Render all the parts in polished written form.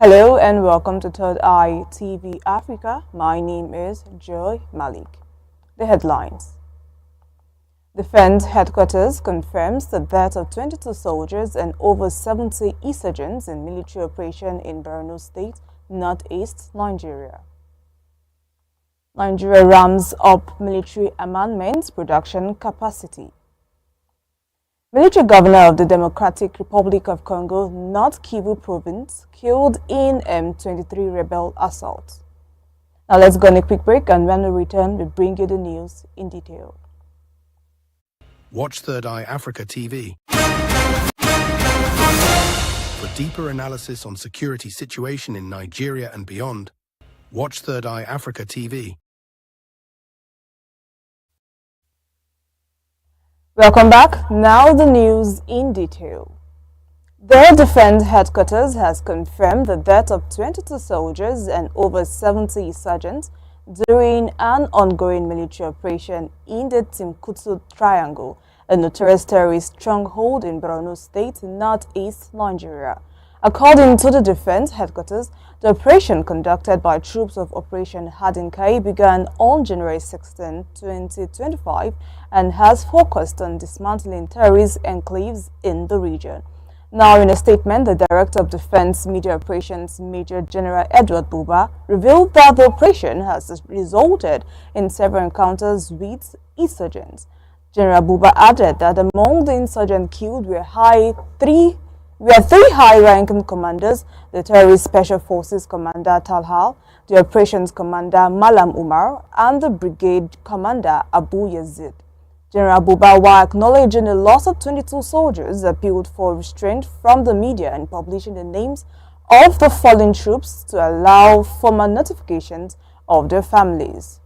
Hello and welcome to Third Eye TV Africa. My name is Joy Malik. The headlines. Defense Headquarters confirms the death of 22 soldiers and over 70 insurgents in military operation in Borno State, northeast Nigeria. Nigeria ramps up military armaments production capacity. Military governor of the Democratic Republic of Congo, North Kivu province, killed in M23 rebel assault. Now let's go on a quick break, and when we return, we bring you the news in detail. Watch Third Eye Africa TV for deeper analysis on security situation in Nigeria and beyond. Watch Third Eye Africa TV. Welcome back. Now the news in detail. The Defense Headquarters has confirmed the death of 22 soldiers and over 70 sergeants during an ongoing military operation in the Timkutu Triangle, a notorious terrorist stronghold in Borno State, northeast Nigeria. According to the Defense Headquarters, the operation conducted by troops of Operation Hadinkai began on January 16, 2025 and has focused on dismantling terrorist enclaves in the region. Now, in a statement, the Director of Defense Media Operations, Major General Edward Buba, revealed that the operation has resulted in several encounters with insurgents. General Buba added that among the insurgents killed were three high-ranking commanders: the Terrorist Special Forces Commander Talhal, the Operations Commander Malam Umar, and the Brigade Commander Abu Yazid. General Buba, while acknowledging the loss of 22 soldiers, appealed for restraint from the media in publishing the names of the fallen troops to allow formal notifications of their families.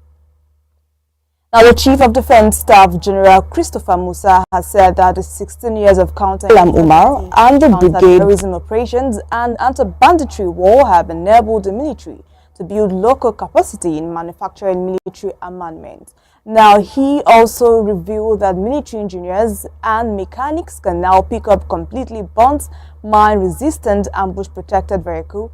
Now, the Chief of Defense Staff, General Christopher Musa, has said that the 16 years of counter-Malam Umar and the brigade terrorism operations and anti-banditry war have enabled the military to build local capacity in manufacturing military armaments. Now, he also revealed that military engineers and mechanics can now pick up completely burnt, mine-resistant, ambush-protected vehicle,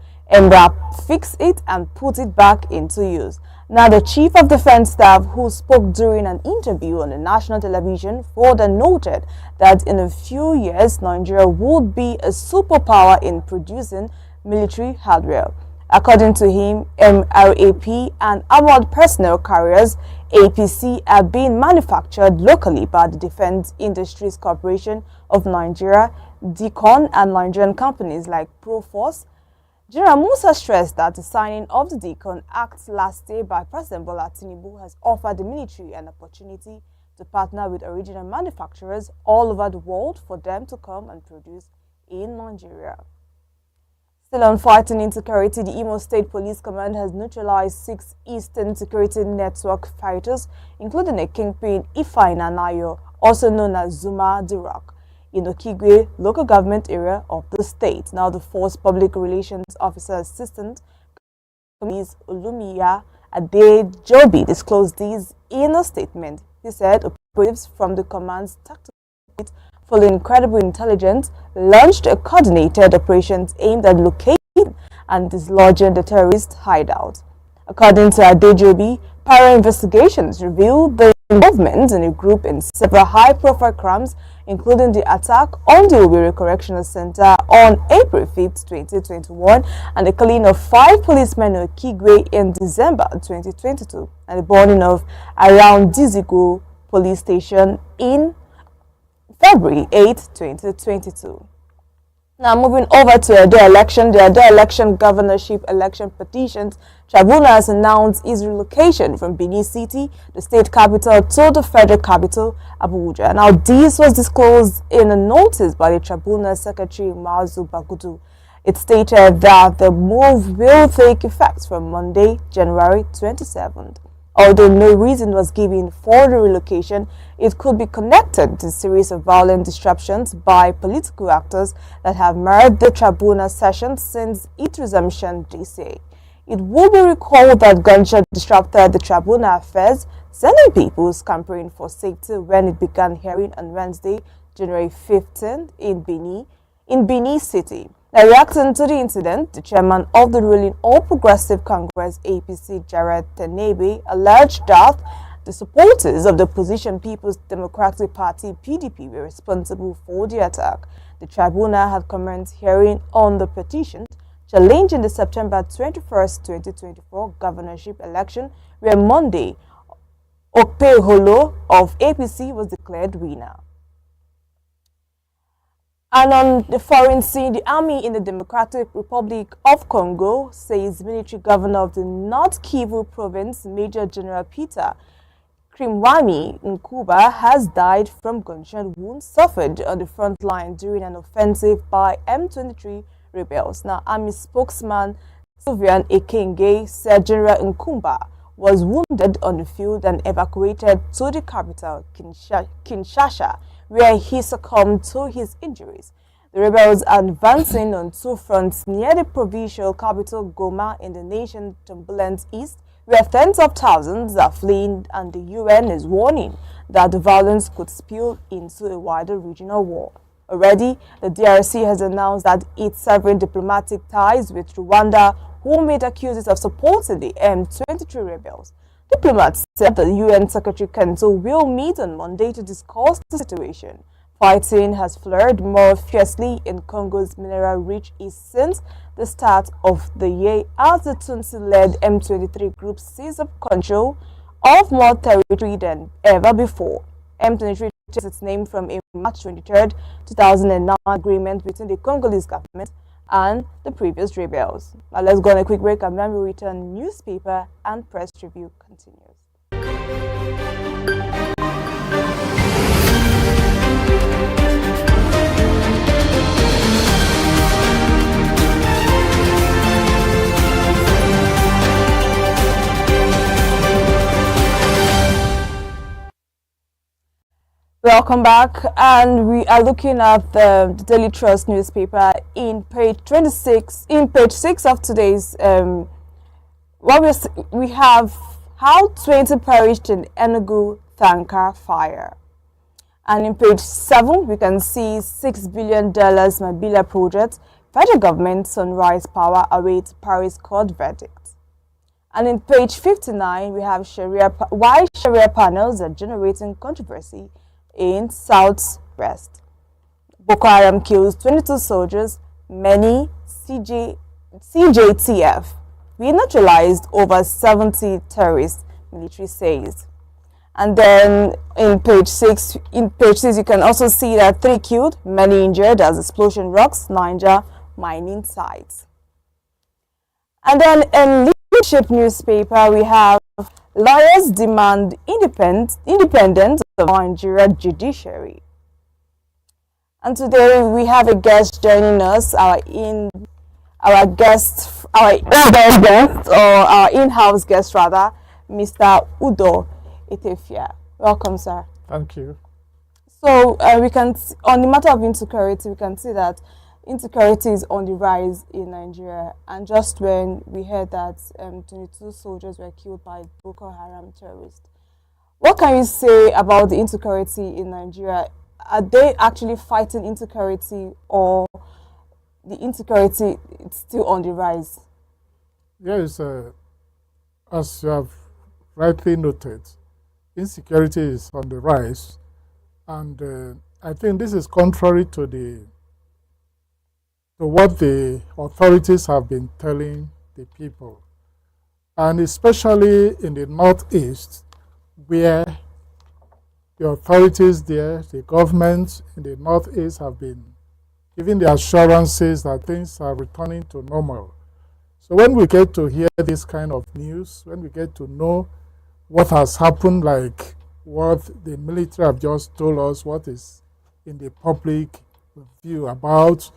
fix it, and put it back into use. Now, the Chief of Defense Staff, who spoke during an interview on the national television, further noted that in a few years, Nigeria would be a superpower in producing military hardware. According to him, MRAP and Armored Personnel Carriers (APC) are being manufactured locally by the Defense Industries Corporation of Nigeria, DICON, and Nigerian companies like Proforce. General Musa stressed that the signing of the DICON Act last year by President Bola Tinubu has offered the military an opportunity to partner with original manufacturers all over the world for them to come and produce in Nigeria. Still on fighting insecurity, the Imo State Police Command has neutralized 6 Eastern Security Network fighters, including a kingpin Ifeanyi Nanayo, also known as Zuma the Rock, in the Okigwe local government area of the state. Now, the Force Public Relations Officer Assistant Ms. Olumiya Adejobi disclosed these in a statement. He said operatives from the command's tactical unit, following credible intelligence, launched a coordinated operations aimed at locating and dislodging the terrorist hideout. According to Adejobi, prior investigations revealed the involvement in a group in several high-profile crimes, including the attack on the Owerri Correctional Center on April 5, 2021, and the killing of 5 policemen in Okigwe in December 2022, and the burning of around Dizigo Police Station in February 8, 2022. Now, moving over to the election governorship election petitions, Tribunal has announced its relocation from Benin City, the state capital, to the federal capital, Abuja. Now, this was disclosed in a notice by the Tribunal Secretary Mazu Bagudu. It stated that the move will take effect from Monday, January 27th. Although no reason was given for the relocation, it could be connected to a series of violent disruptions by political actors that have marred the tribunal session since its resumption, they say. It will be recalled that gunshot disrupted the tribunal affairs, sending people scampering for safety when it began hearing on Wednesday, January 15th in Benin City. Now, reacting to the incident, the chairman of the ruling All Progressive Congress APC, Jared Tenebe, alleged that the supporters of the opposition People's Democratic Party PDP were responsible for the attack. The tribunal had commenced hearing on the petition challenging the September 21st, 2024 governorship election, where Monday, Okpeholo of APC was declared winner. And on the foreign scene, the army in the Democratic Republic of Congo says military governor of the North Kivu province, Major General Peter Krimwami Nkuba, has died from gunshot wounds suffered on the front line during an offensive by M23 rebels. Now, army spokesman Sylvian Ekenge said General Nkuba was wounded on the field and evacuated to the capital, Kinshasa, where he succumbed to his injuries. The rebels are advancing on two fronts near the provincial capital Goma in the nation's turbulent east, where tens of thousands are fleeing, and the UN is warning that the violence could spill into a wider regional war. Already, the DRC has announced that it's severing diplomatic ties with Rwanda, whom it accuses of supporting the M23 rebels. Diplomats said the UN Secretary Council will meet on Monday to discuss the situation. Fighting has flared more fiercely in Congo's mineral-rich east since the start of the year as the Tutsi-led M23 group seized up control of more territory than ever before. M23 takes its name from a March 23, 2009 agreement between the Congolese government and the previous rebels. Now let's go on a quick break, and when we return, newspaper and press review continues. Welcome back, and we are looking at the Daily Trust newspaper in page 26. In page 6 of today's, we have how 20 perished in Enugu Tanker fire, and in page 7 we can see $6 billion Mabila project. Federal government Sunrise Power awaits Paris court verdict. And in page 59 we have why Sharia panels are generating controversy in Southwest. Boko Haram kills 22 soldiers, many CJTF. We neutralized over 70 terrorists, military says. And then in page 6 you can also see that 3 killed, many injured as explosion rocks Niger mining sites. And then in Leadership newspaper we have lawyers demand independence of Nigeria judiciary. And today we have a guest joining us, our in-house guest rather, Mr. Udo Etefia. Welcome, sir. Thank you. So we can on the matter of insecurity, we can see that insecurity is on the rise in Nigeria, and just when we heard that 22 soldiers were killed by Boko Haram terrorists, what can you say about the insecurity in Nigeria? Are they actually fighting insecurity, or the insecurity is still on the rise? Yes, as you have rightly noted, insecurity is on the rise, and I think this is contrary to what the authorities have been telling the people, and especially in the Northeast, where the authorities there, the government in the Northeast, have been giving the assurances that things are returning to normal. So when we get to hear this kind of news, when we get to know what has happened, like what the military have just told us, what is in the public view about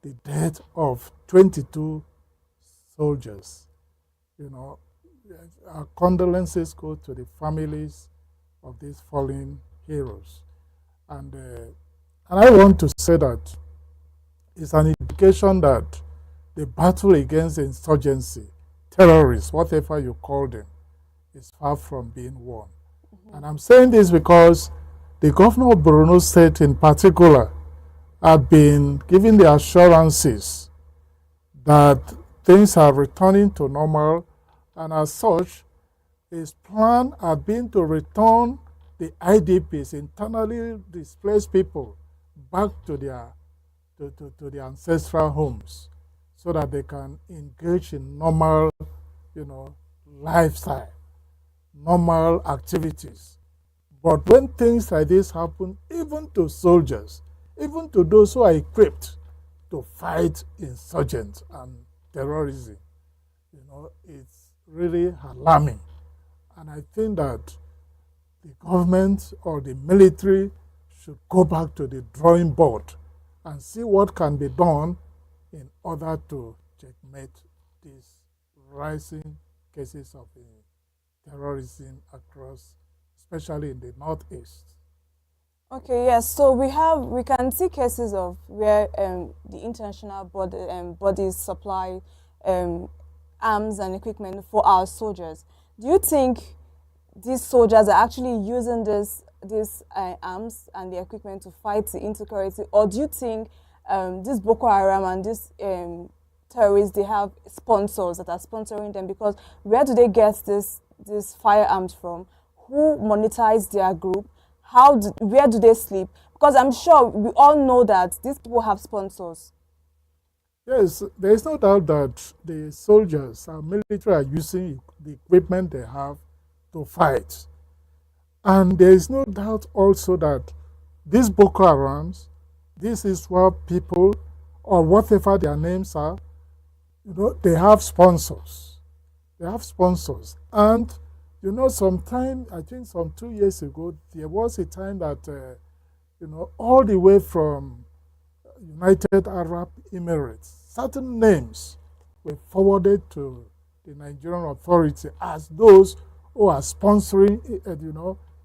the death of 22 soldiers, our condolences go to the families of these fallen heroes. And I want to say that it's an indication that the battle against insurgency, terrorists, whatever you call them, is far from being won. And I'm saying this because the governor of Borno State in particular have been given the assurances that things are returning to normal, and as such, his plan had been to return the IDPs, internally displaced people, back to their to their ancestral homes, so that they can engage in normal, lifestyle, normal activities. But when things like this happen, even to soldiers, even to those who are equipped to fight insurgents and terrorism, it's really alarming. And I think that the government or the military should go back to the drawing board and see what can be done in order to checkmate these rising cases of terrorism across, especially in the Northeast. Okay, yes. So we can see cases of where the international bodies supply arms and equipment for our soldiers. Do you think these soldiers are actually using these arms and the equipment to fight the insecurity, or do you think this Boko Haram and these terrorists, they have sponsors that are sponsoring them? Because where do they get these firearms from? Who monetize their group? Where do they sleep? Because I'm sure we all know that these people have sponsors. Yes, there is no doubt that the soldiers and military are using the equipment they have to fight. And there is no doubt also that these Boko Harams, this is what people, or whatever their names are, they have sponsors. They have sponsors. And sometime, I think some 2 years ago, there was a time that, all the way from United Arab Emirates, certain names were forwarded to the Nigerian authority as those who are sponsoring,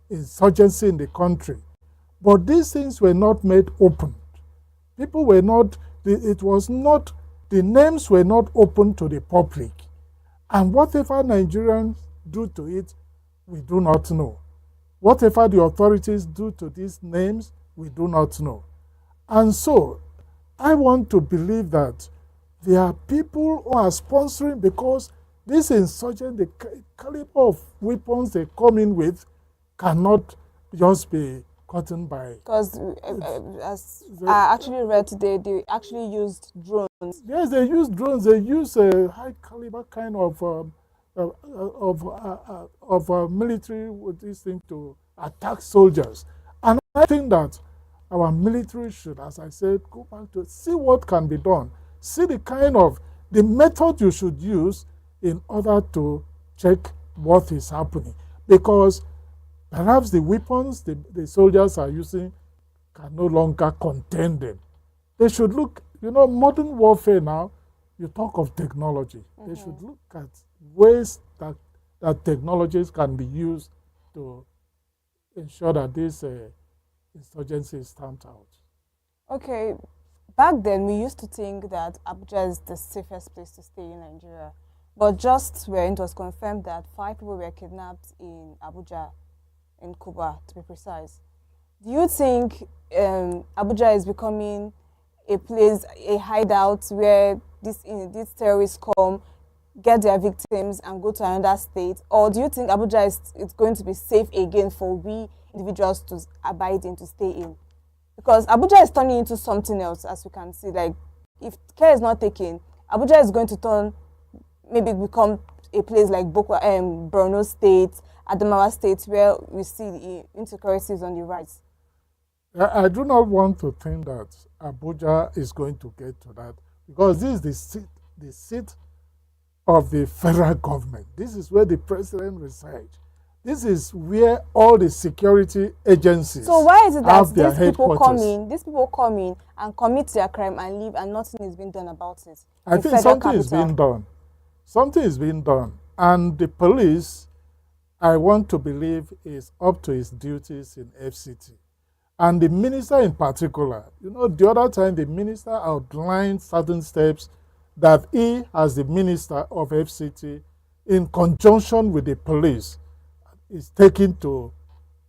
insurgency in the country. But these things were not made open. People were not, it was not, the names were not open to the public. And whatever Nigerians do to it, we do not know. Whatever the authorities do to these names, we do not know. And so, I want to believe that there are people who are sponsoring, because this insurgent, the caliber of weapons they come in with cannot just be gotten by. Because as I actually read today, they actually used drones. Yes, they use drones. They use a high caliber kind of military with this thing to attack soldiers. And I think that our military should, as I said, go back to see what can be done. See the method you should use in order to check what is happening. Because perhaps the weapons the soldiers are using can no longer contain them. They should look, modern warfare now, you talk of technology. They should look at ways that technologies can be used to ensure that this insurgency is stamped out. Okay, back then we used to think that Abuja is the safest place to stay in Nigeria. But just when it was confirmed that 5 people were kidnapped in Abuja, in Cuba to be precise, do you think Abuja is becoming a place, a hideout where these terrorists come, get their victims and go to another state? Or do you think Abuja is going to be safe again for we individuals to abide in, to stay in? Because Abuja is turning into something else, as we can see. Like, if care is not taken, Abuja is going to maybe become a place like Borno State, Adamawa State, where we see the insecurities on the rise. I do not want to think that Abuja is going to get to that, because this is the seat of the federal government. This is where the president resides. This is where all the security agencies. So why is it that these people come in and commit their crime and leave, and nothing is being done about it? I think something is being done. Something is being done. And the police, I want to believe, is up to its duties in FCT. And the minister in particular, the other time the minister outlined certain steps that he, as the minister of FCT, in conjunction with the police, is taking to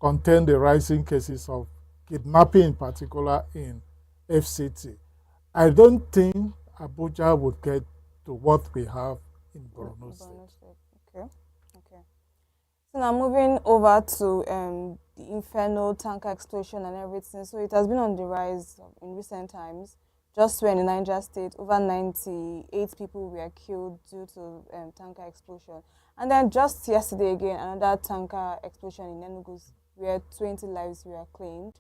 contain the rising cases of kidnapping, in particular in FCT. I don't think Abuja would get to what we have in Borno State. Borno State. Okay. Okay. So now moving over to the Inferno tanker explosion and everything. So it has been on the rise in recent times. Just when in Niger State, over 98 people were killed due to tanker explosion. And then just yesterday again, another tanker explosion in Enugu where 20 lives were claimed.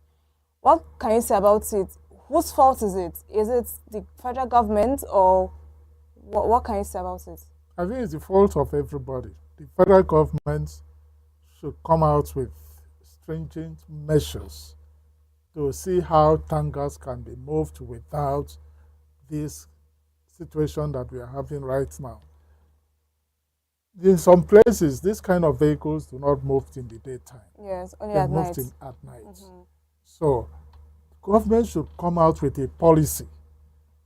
What can you say about it? Whose fault is it? Is it the federal government or what can you say about it? I think it's the fault of everybody. The federal government should come out with stringent measures to see how tankers can be moved without this situation that we are having right now. In some places, this kind of vehicles do not move in the daytime. Yes, only They're at night. moved at night. So, government should come out with a policy,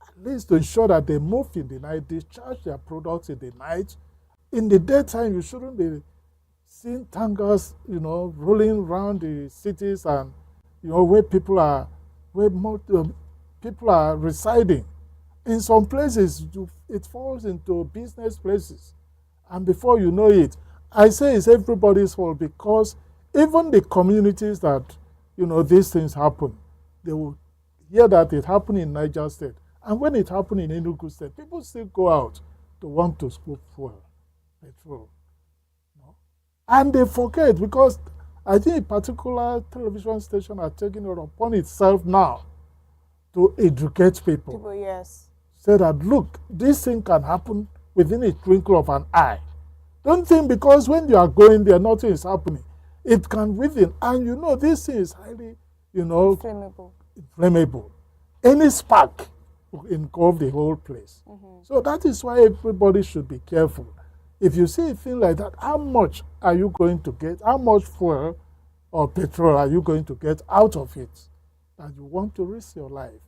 at least to ensure that they move in the night, discharge their products in the night. In the daytime, you shouldn't be seeing tankers, rolling around the cities and where people are residing. In some places, it falls into business places, and before you know it, I say it's everybody's fault, because even the communities that these things happen, they will hear that it happened in Niger State, and when it happened in Enugu State, people still go out to want to scoop fuel, petrol, and they forget, because I think a particular television station are taking it upon itself now to educate people. Yes. Say that, look, this thing can happen within a twinkle of an eye. Don't think because when you are going there, nothing is happening. It can within, and this thing is highly, flammable. Any spark will engulf the whole place. So that is why everybody should be careful. If you see a thing like that, how much are you going to get? How much fuel or petrol are you going to get out of it that you want to risk your life?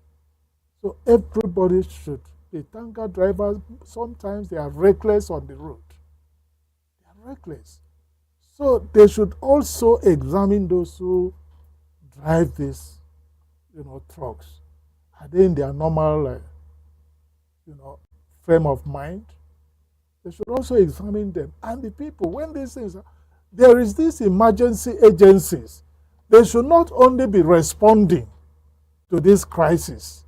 So everybody should. The tanker drivers, sometimes they are reckless on the road. They are reckless. So they should also examine those who drive these, trucks. Are they in their normal, frame of mind? They should also examine them. And the people, when these things, there is these emergency agencies. They should not only be responding to this crisis.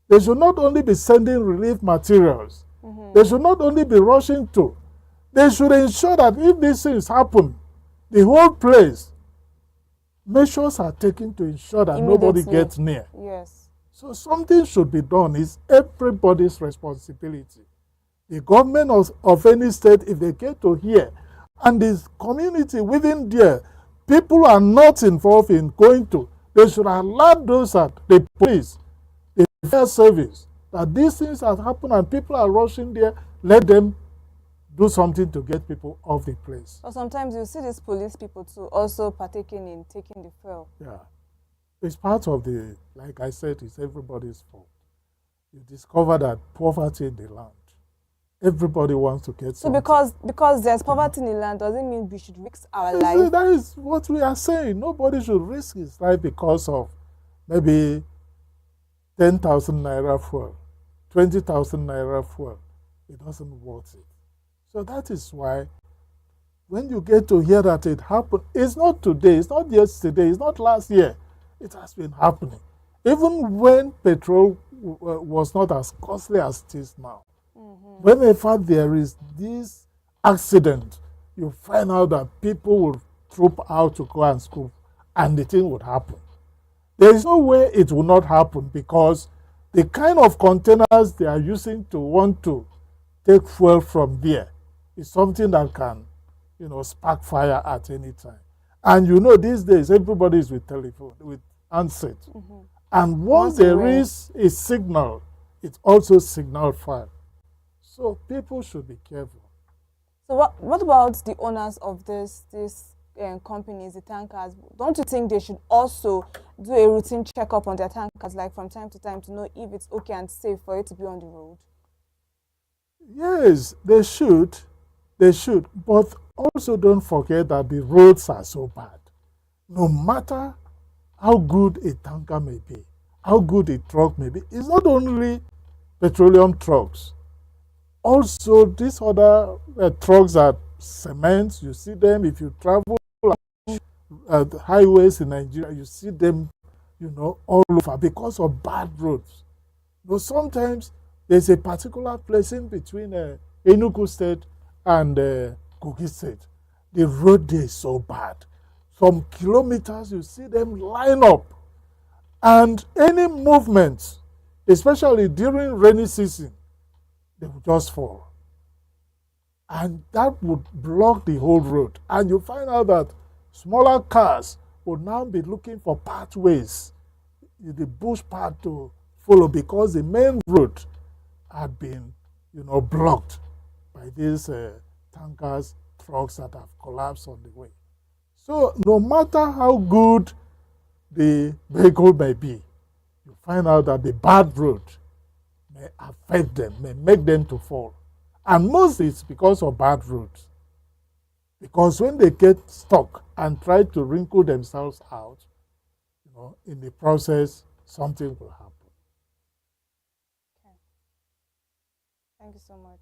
They should not only be sending relief materials. They should not only be rushing to. They should ensure that if these things happen, the whole place, measures are taken to ensure that nobody gets near. Yes. So something should be done. It's everybody's responsibility. The government of any state, if they get to hear, and this community within there, people are not involved in going to, they should alert those at the police, the fire service, that these things have happened and people are rushing there, let them do something to get people off the place. Or sometimes you see these police people too also partaking in taking the fuel. Yeah. It's part of the, like I said, it's everybody's fault. You discover that poverty in the land. Everybody wants to get something. So because there's poverty in the land, doesn't mean we should risk our life. That is what we are saying. Nobody should risk his life because of maybe 10,000 naira fuel, 20,000 naira fuel. It doesn't worth it. So that is why when you get to hear that it happened, it's not today, it's not yesterday, it's not last year. It has been happening. Even when petrol was not as costly as it is now. Whenever there is this accident, you find out that people will troop out to go and scoop, and the thing would happen. There is no way it will not happen, because the kind of containers they are using to want to take fuel from there is something that can, spark fire at any time. And these days everybody is with telephone, with handset. And once there is a signal, it also signal fire. So people should be careful. So what about the owners of these companies, the tankers? Don't you think they should also do a routine checkup on their tankers, like from time to time, to know if it's okay and safe for it to be on the road? Yes, they should. They should. But also don't forget that the roads are so bad. No matter how good a tanker may be, how good a truck may be. It's not only petroleum trucks. Also, these other trucks are cement. You see them if you travel the highways in Nigeria. You see them, all over because of bad roads. But sometimes there's a particular place in between Enugu State and Kogi State. The road there is so bad. Some kilometers, you see them line up. And any movement, especially during rainy season, they will just fall. And that would block the whole road. And you find out that smaller cars will now be looking for pathways, the bush path to follow, because the main road had been, blocked by these tankers, trucks that have collapsed on the way. So no matter how good the vehicle may be, you find out that the bad road may affect them, may make them to fall. And mostly it's because of bad roads. Because when they get stuck and try to wrinkle themselves out, in the process, something will happen. Okay. Thank you so much.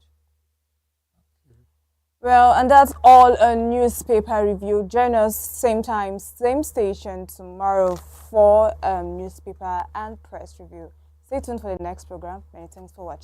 Well, and that's all a newspaper review. Join us same time, same station tomorrow for newspaper and press review. Stay tuned for the next program. Many thanks for watching.